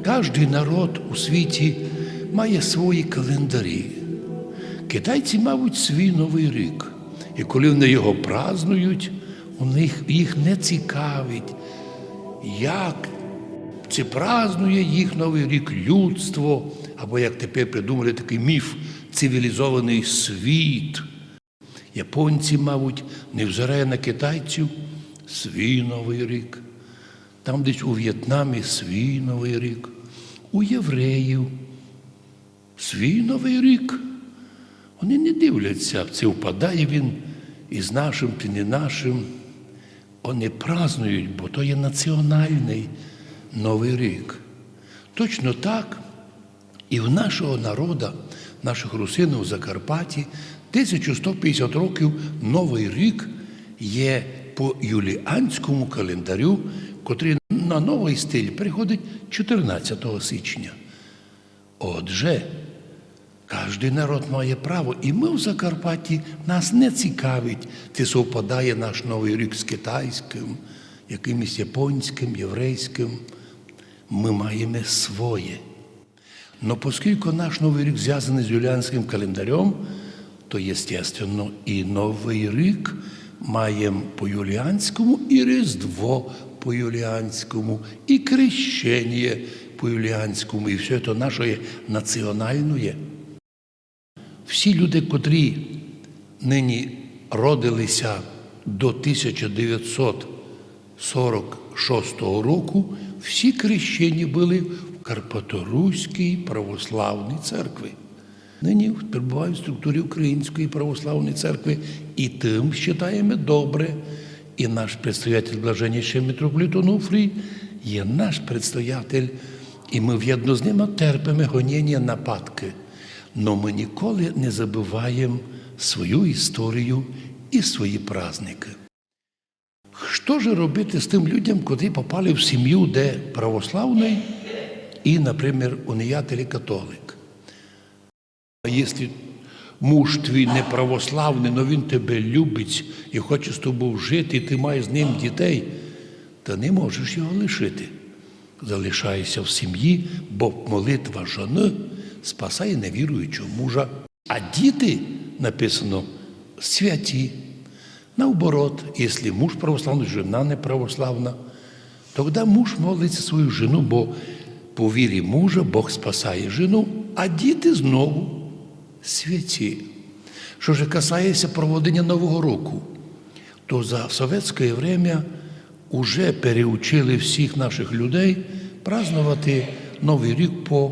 кожен народ у світі має свої календарі. Китайці, мабуть, свій Новий рік. І коли вони його празнують, їх не цікавить, як це празнує їх Новий рік людство, або, як тепер придумали такий міф, цивілізований світ. Японці, мабуть, невзирає на китайців, свій Новий рік. Там десь у В'єтнамі свій Новий рік. У євреїв свій Новий рік. Вони не дивляться, це впадає він із нашим чи не нашим. Вони празнують, бо то є національний Новий рік. Точно так і в нашого народу, наших русинів у Закарпатті, 1150 років Новий рік є по юліанському календарю, котрий на новий стиль приходить 14 січня. Отже, кожен народ має право, і ми в Закарпатті, нас не цікавить, чи совпадає наш Новий рік з китайським, якимось японським, єврейським. Ми маємо своє. Но оскільки наш Новий рік зв'язаний з юліанським календарем, то, естественно, і Новий рік маємо по-юліанському, і Різдво по-юліанському, і Крещення по-юліанському, і все це наше національне. Всі люди, котрі нині родилися до 1946 року, всі крещені були в Карпаторуській православній церкві. Нині перебувають в структурі Української православної церкви, і тим вважаємо добре. І наш предстоятель блаженніший митрополит Онуфрій є наш предстоятель, і ми в'єдно з ним терпимо гоніння, нападки. Но ми ніколи не забуваємо свою історію і свої праздники. Що ж робити з тим людям, котрі попали в сім'ю, де православний і, наприклад, уніятель і католик? А якщо муж твій не православний, але він тебе любить і хоче з тобою жити, і ти маєш з ним дітей, то не можеш його лишити. Залишайся в сім'ї, бо молитва жони спасає невіруючого мужа. А діти, написано, святі. Наоборот, якщо муж православний, жена не православна, тоді муж молиться свою жену, бо по вірі мужа Бог спасає жену, а діти знову святі. Що ж касається проведення Нового року, то за совєтське время вже переучили всіх наших людей празднувати Новий рік по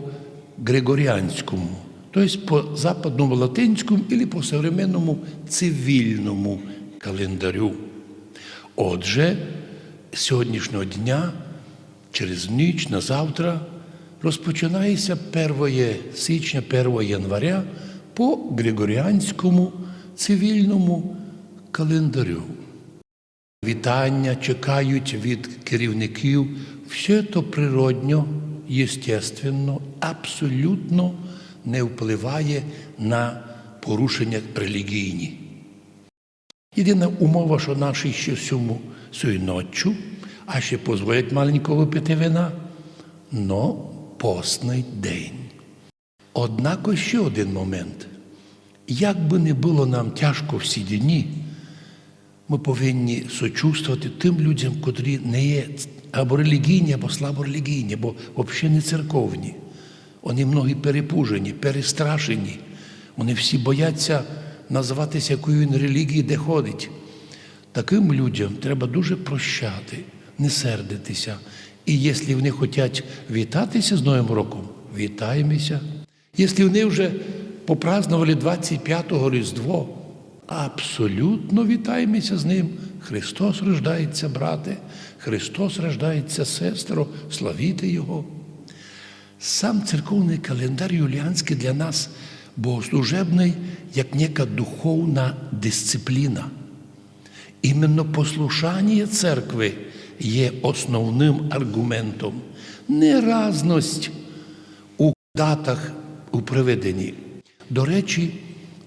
григоріанському, тобто по западному латинському або по современному цивільному календарю. Отже, з сьогоднішнього дня, через ніч на завтра, розпочинається 1 січня, 1 января по григоріанському цивільному календарю. Вітання чекають від керівників. Все це природньо, естественно, абсолютно не впливає на порушення релігійні. Єдина умова, що наші ще сьогодні ночі, а ще дозволять маленько випити вина, но постний день. Однак ще один момент. Як би не було нам тяжко всі дні, ми повинні сочувствувати тим людям, котрі не є або релігійні, або слаборелігійні, або взагалі не церковні. Вони многі перепужені, перестрашені. Вони всі бояться називатися, якою він релігії, де ходить. Таким людям треба дуже прощати, не сердитися. І якщо вони хочуть вітатися з Новим роком, вітаємося. Якщо вони вже попразнували 25-го Різдво, абсолютно вітаємося з ним. Христос рождається, брате, Христос рождається, сестро, славіте Його. Сам церковний календар юліанський для нас богослужебний, як нека духовна дисципліна. Іменно послушання церкви є основним аргументом. Не разність у датах у приведенні. До речі,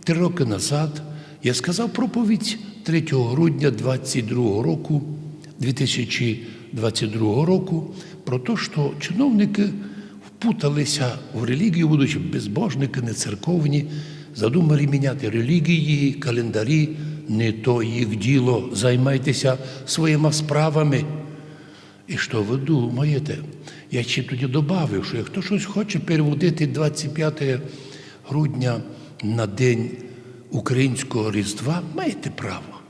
3 роки назад я сказав проповідь 3 грудня 2022 року про те, що чиновники впуталися в релігію, будучи безбожники, не церковні, задумали міняти релігії, календарі, не то їх діло, займайтеся своїми справами. І що ви думаєте? Я ще тоді додав, що як хто щось хоче переводити 25 грудня на День Українського Різдва, маєте право.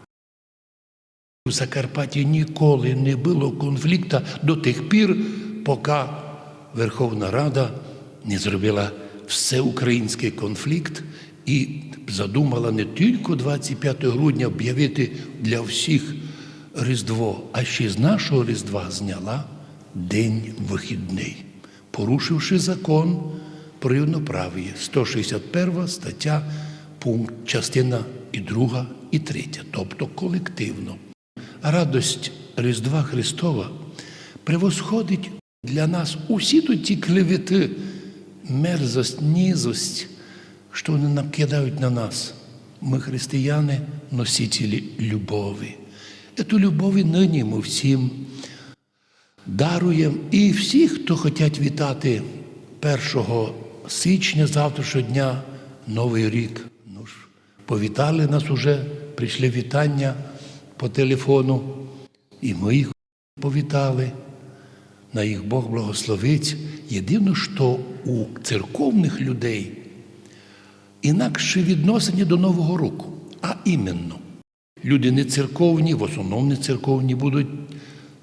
В Закарпатті ніколи не було конфлікту до тих пір, поки Верховна Рада не зробила всеукраїнський конфлікт і задумала не тільки 25 грудня об'явити для всіх Різдво, а ще з нашого Різдва зняла день вихідний, порушивши закон про рівноправ'я, 161 стаття, пункт, частина і 2, і 3, тобто колективно. Радость Різдва Христова превосходить для нас усі тут ті клевети, мерзость, низость, що вони накидають на нас. Ми, християни, носителі любові. Эту любов і нині ми всім даруємо. І всі, хто хочуть вітати 1 січня, завтрашнього дня, Новий рік. Ну ж, повітали нас уже, прийшли вітання по телефону, і ми їх повітали. На їх Бог благословить. Єдине, що у церковних людей інакше відношення до Нового року, а іменно, люди не церковні, в основному не церковні, будуть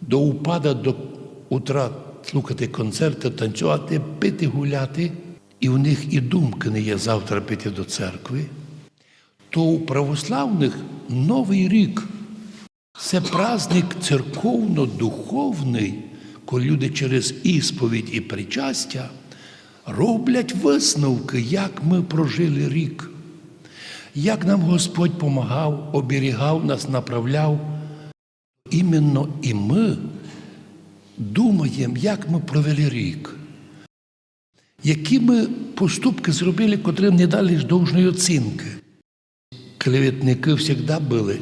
до упада, до утра слухати концерти, танцювати, пити, гуляти, і у них і думки не є завтра піти до церкви, то у православних Новий рік – це праздник церковно-духовний, коли люди через ісповідь і причастя роблять висновки, як ми прожили рік, як нам Господь помагав, оберігав нас, направляв. Іменно і ми думаємо, як ми провели рік, які ми поступки зробили, котрим не дали ж должної оцінки. Клеветники завжди були,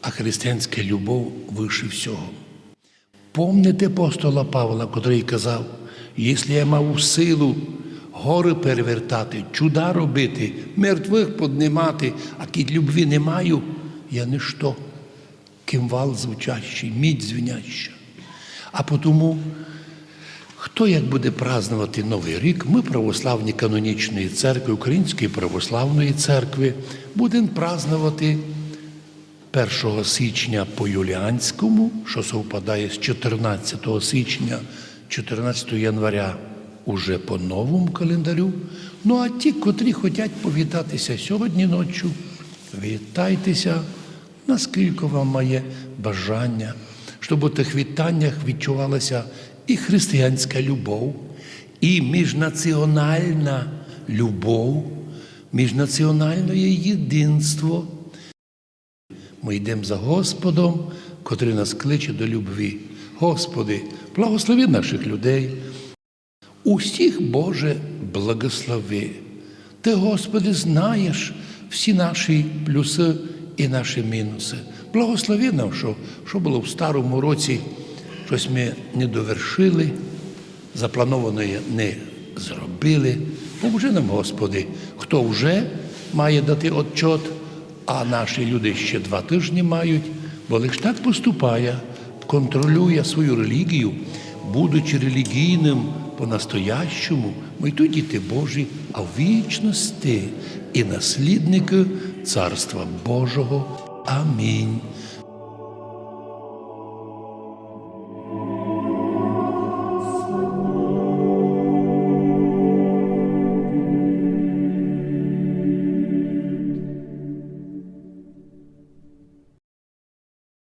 а християнська любов вище всього. Помните апостола Павла, котрий казав, якщо я мав силу гори перевертати, чуда робити, мертвих піднімати, а кіт любві не маю, я ніщо, кимвал звучащий, мідь звіняща. А потому, хто як буде празднувати Новий рік, ми, православні канонічної церкви, Української православної церкви, будемо празднувати 1 січня по юліанському, що совпадає з 14 січня, 14 января уже по новому календарю. Ну а ті, котрі хочуть повітатися сьогодні ночі, вітайтеся, наскільки вам має бажання, щоб у тих вітаннях відчувалася і християнська любов, і міжнаціональна любов, міжнаціональне єдинство. Ми йдемо за Господом, котрий нас кличе до любві. Господи, благослови наших людей. Усіх, Боже, благослови. Ти, Господи, знаєш всі наші плюси і наші мінуси. Благослови нам, що було в старому році, щось ми не довершили, заплановане не зробили. Поможи нам, Господи, хто вже має дати отчет, а наші люди ще 2 тижні мають, бо лише так поступає, контролює свою релігію, будучи релігійним по-настоящому, ми й то діти Божі, а в вічності і наслідники Царства Божого. Амінь.